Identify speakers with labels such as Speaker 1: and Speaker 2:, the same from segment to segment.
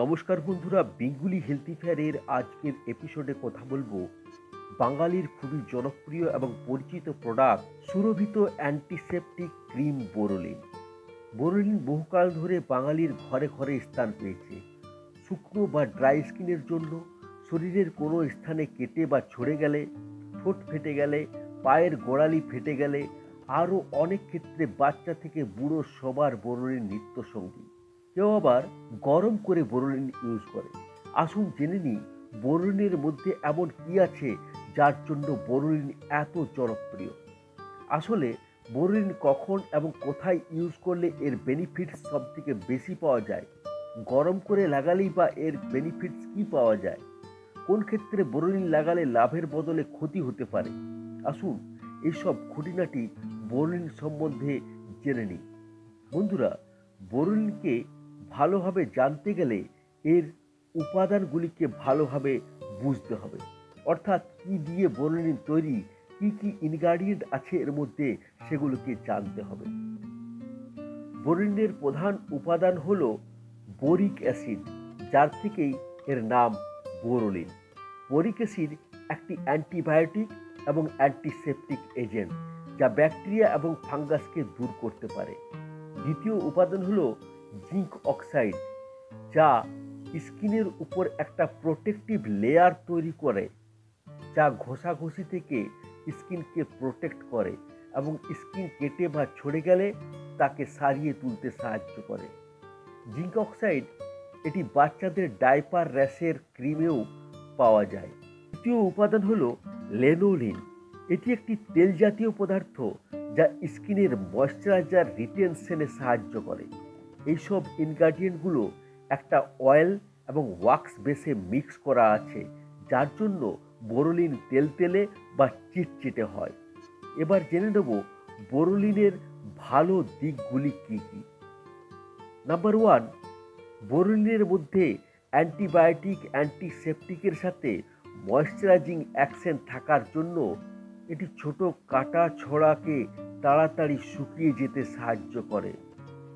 Speaker 1: নমস্কার বন্ধুরা, Bengali healthy ফেয়ারের আজকের এপিসোডে কথা বলবো বাঙালির খুবই জনপ্রিয় এবং পরিচিত প্রোডাক্ট সুরভিত অ্যান্টিসেপটিক ক্রিম বোরোলিন। বোরোলিন বহুকাল ধরে বাঙালির ঘরে ঘরে স্থান পেয়েছে। শুকনো বা ড্রাই স্কিনের জন্য, শরীরের কোনো স্থানে কেটে বা ছড়ে গেলে, ঠোঁট ফেটে গেলে, পায়ের গোড়ালি ফেটে গেলে, আরও অনেক ক্ষেত্রে বাচ্চা থেকে বুড়ো সবার বোরোলিন নিত্যসঙ্গী। কেউ আবার গরম করে বোরোলিন ইউজ করে। আসুন জেনে নিই বোরোলিনের মধ্যে এমন কি আছে যার জন্য বোরোলিন এত জনপ্রিয়। আসলে বোরোলিন কখন এবং কোথায় ইউজ করলে এর বেনিফিটস সব থেকে বেশি পাওয়া যায়, গরম করে লাগালেই বা এর বেনিফিটস কি পাওয়া যায়, কোন ক্ষেত্রে বোরোলিন লাগালে লাভের বদলে ক্ষতি হতে পারে, আসুন এইসব খুঁটিনাটি বোরোলিন সম্বন্ধে জেনে নিই। বন্ধুরা, বোরোলিনকে ভালোভাবে জানতে গেলে এর উপাদানগুলিকে ভালোভাবে বুঝতে হবে। অর্থাৎ কি দিয়ে বোরোলিন তৈরি, কি কি ইনগ্রেডিয়েন্ট আছে এর মধ্যে, সেগুলোকে জানতে হবে। বোরোলিনের প্রধান উপাদান হলো বোরিক অ্যাসিড, যার থেকেই এর নাম বোরোলিন। বোরিক অ্যাসিড একটি অ্যান্টিবায়োটিক এবং অ্যান্টিসেপটিক এজেন্ট, যা ব্যাকটেরিয়া এবং ফাঙ্গাসকে দূর করতে পারে। দ্বিতীয় উপাদান হলো জিঙ্ক অক্সাইড, যা স্কিনের উপর একটা প্রোটেক্টিভ লেয়ার তৈরি করে, যা ঘষাঘষি থেকে স্কিনকে প্রোটেক্ট করে এবং স্কিন কেটে বা ছড়ে গেলে তাকে সারিয়ে তুলতে সাহায্য করে। জিঙ্ক অক্সাইড এটি বাচ্চাদের ডাইপার র্যাশের ক্রিমেও পাওয়া যায়। তৃতীয় উপাদান হলো লেনোলিন। এটি একটি তেল জাতীয় পদার্থ যা স্কিনের ময়শ্চারাইজার রিটেনশনে সাহায্য করে। এইসব ইনগ্রেডিয়েন্টগুলো একটা অয়েল এবং ওয়াক্স বেসে মিক্স করা আছে, যার জন্য বোরোলিন তেলতেলে বা চিটচিটে হয়। এবার জেনে নেব বোরোলিনের ভালো দিকগুলি কী কী। নাম্বার 1, বোরোলিনের মধ্যে অ্যান্টিবায়োটিক অ্যান্টিসেপটিকের সাথে ময়শ্চারাইজিং অ্যাকশন থাকার জন্য এটি ছোট কাটা ছড়াকে তাড়াতাড়ি শুকিয়ে যেতে সাহায্য করে,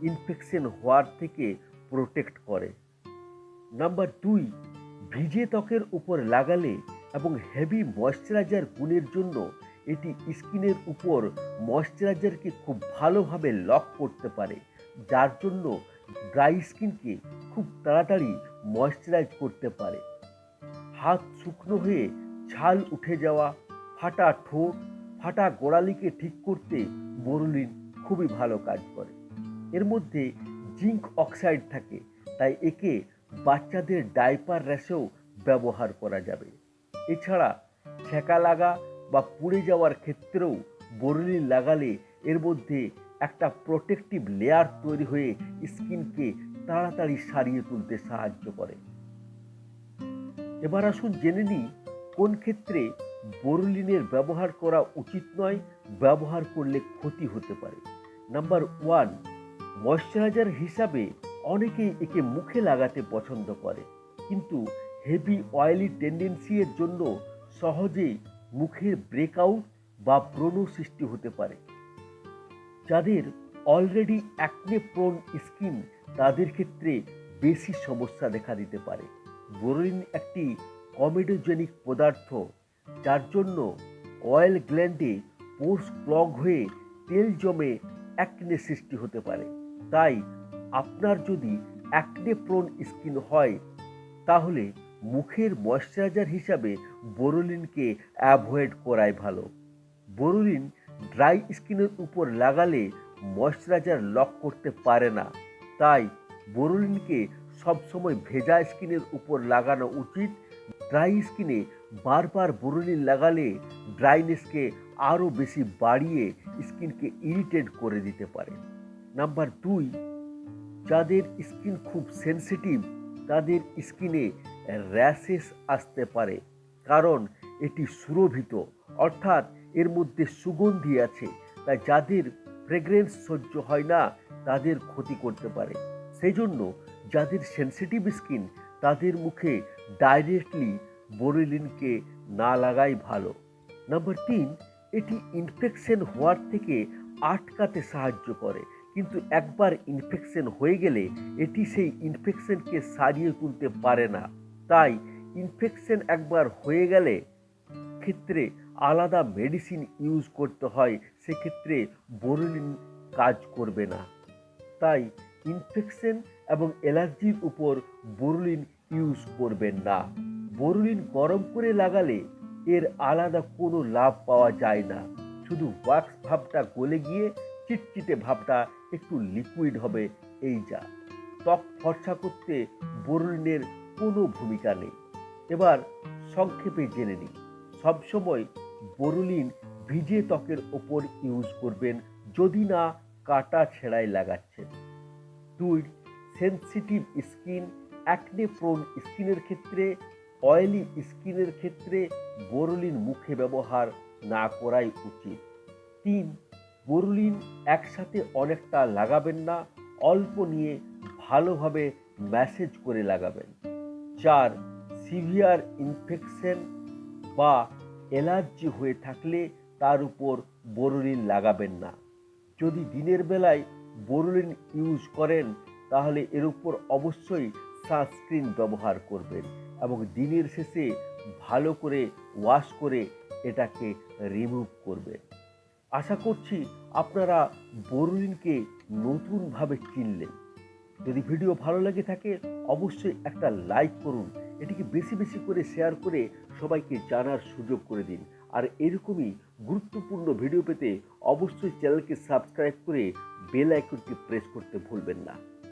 Speaker 1: ইনফেকশন হওয়ার থেকে প্রোটেক্ট করে। নাম্বার 2, ভিজে ত্বকের উপর লাগালে এবং হেভি ময়শ্চারাইজার গুণের জন্য এটি স্কিনের উপর ময়শ্চারাইজারকে খুব ভালোভাবে লক করতে পারে, যার জন্য ড্রাই স্কিনকে খুব তাড়াতাড়ি ময়শ্চারাইজ করতে পারে। হাত শুকনো হয়ে ছাল উঠে যাওয়া, ফাটা ঠোঁট, ফাটা গোড়ালিকে ঠিক করতে বোরোলিন খুবই ভালো কাজ করে। এর মধ্যে জিঙ্ক অক্সাইড থাকে, তাই একে বাচ্চাদের ডাইপার র্যাশেও ব্যবহার করা যাবে। এছাড়া ছ্যাঁকা লাগা বা পুড়ে যাওয়ার ক্ষেত্রেও বোরোলিন লাগালে এর মধ্যে একটা প্রোটেক্টিভ লেয়ার তৈরি হয়ে স্কিনকে তাড়াতাড়ি সারিয়ে তুলতে সাহায্য করে। এবার আসুন জেনে নিই কোন ক্ষেত্রে বোরোলিনের ব্যবহার করা উচিত নয়, ব্যবহার করলে ক্ষতি হতে পারে। নাম্বার 1, ময়শ্চারাইজার হিসাবে অনেকেই একে মুখে লাগাতে পছন্দ করে, কিন্তু হেভি অয়েলি টেন্ডেন্সি এর জন্য সহজেই মুখের ব্রেকআউট বা ব্রণ সৃষ্টি হতে পারে। যাদের অলরেডি অ্যাকনে প্রোন স্কিন, তাদের ক্ষেত্রে বেশি সমস্যা দেখা দিতে পারে। বোরোলিন একটি কমেডোজেনিক পদার্থ, যার জন্য অয়েল গ্ল্যান্ডে পোর্স ক্লগ হয়ে তেল জমে অ্যাকনে সৃষ্টি হতে পারে। তাই আপনার যদি অ্যাকনে প্রোন স্কিন হয়, তাহলে মুখের ময়শ্চারাইজার হিসাবে বোরোলিনকে অ্যাভয়েড করাই ভালো। বোরোলিন ড্রাই স্কিনের উপর লাগালে ময়শ্চারাইজার লক করতে পারে না, তাই বোরোলিনকে সবসময় ভেজা স্কিনের উপর লাগানো উচিত। ড্রাই স্কিনে বারবার বোরোলিন লাগালে ড্রাইনেসকে আরও বেশি বাড়িয়ে স্কিনকে ইরিটেট করে দিতে পারে। নাম্বার 2, যাদের স্কিন খুব সেনসিটিভ, তাদের স্কিনে র্যাশেস আসতে পারে, কারণ এটি সুরভিত, অর্থাৎ এর মধ্যে সুগন্ধি আছে, তাই যাদের ফ্রেগ্রেন্স সহ্য হয় না তাদের ক্ষতি করতে পারে। সেই জন্য যাদের সেনসিটিভ স্কিন, তাদের মুখে ডাইরেক্টলি বোরোলিনকে না লাগাই ভালো। নাম্বার 3, এটি ইনফেকশন হওয়ার থেকে আটকাতে সাহায্য করে, কিন্তু একবার ইনফেকশন হয়ে গেলে এটি সেই ইনফেকশনকে সারিয়ে তুলতে পারে না। তাই ইনফেকশন একবার হয়ে গেলে ক্ষেত্রে আলাদা মেডিসিন ইউজ করতে হয়, সেক্ষেত্রে বোরোলিন কাজ করবে না। তাই ইনফেকশন এবং অ্যালার্জির উপর বোরোলিন ইউজ করবেন না। বোরোলিন গরম করে লাগালে এর আলাদা কোনো লাভ পাওয়া যায় না, শুধু ওয়াক্স ভাবটা গলে গিয়ে চিটচিটে ভাবটা একটু লিকুইড হবে, এই যা। ত্বক ফর্সা করতে বোরোলিনের কোনো ভূমিকা নেই। এবার সংক্ষেপে জেনে নিই, সবসময় বোরোলিন ভিজে ত্বকের ওপর ইউজ করবেন, যদি না কাটা ছেঁড়ায় লাগাচ্ছেন। 2. সেনসিটিভ স্কিন, অ্যাকনে প্রোন স্কিনের ক্ষেত্রে, অয়েলি স্কিনের ক্ষেত্রে বোরোলিন মুখে ব্যবহার না করাই উচিত। 3. বোরোলিন একসাথে অনেকটা লাগাবেন না, অল্প নিয়ে ভালোভাবে ম্যাসেজ করে লাগাবেন। 4. সিভিয়ার ইনফেকশন বা অ্যালার্জি হয়ে থাকলে তার উপর বোরোলিন লাগাবেন না। যদি দিনের বেলায় বোরোলিন ইউজ করেন তাহলে এর উপর অবশ্যই সানস্ক্রিন ব্যবহার করবেন এবং দিনের শেষে ভালো করে ওয়াশ করে এটাকে রিমুভ করবেন। আশা করছি আপনারা বোরোলিনকে নতুনভাবে চিনলেন। যদি ভিডিও ভালো লেগে থাকে অবশ্যই একটা লাইক করুন, এটিকে বেশি বেশি করে শেয়ার করে সবাইকে জানার সুযোগ করে দিন। আর এরকমই গুরুত্বপূর্ণ ভিডিও পেতে অবশ্যই চ্যানেলকে সাবস্ক্রাইব করে বেল আইকনটি প্রেস করতে ভুলবেন না।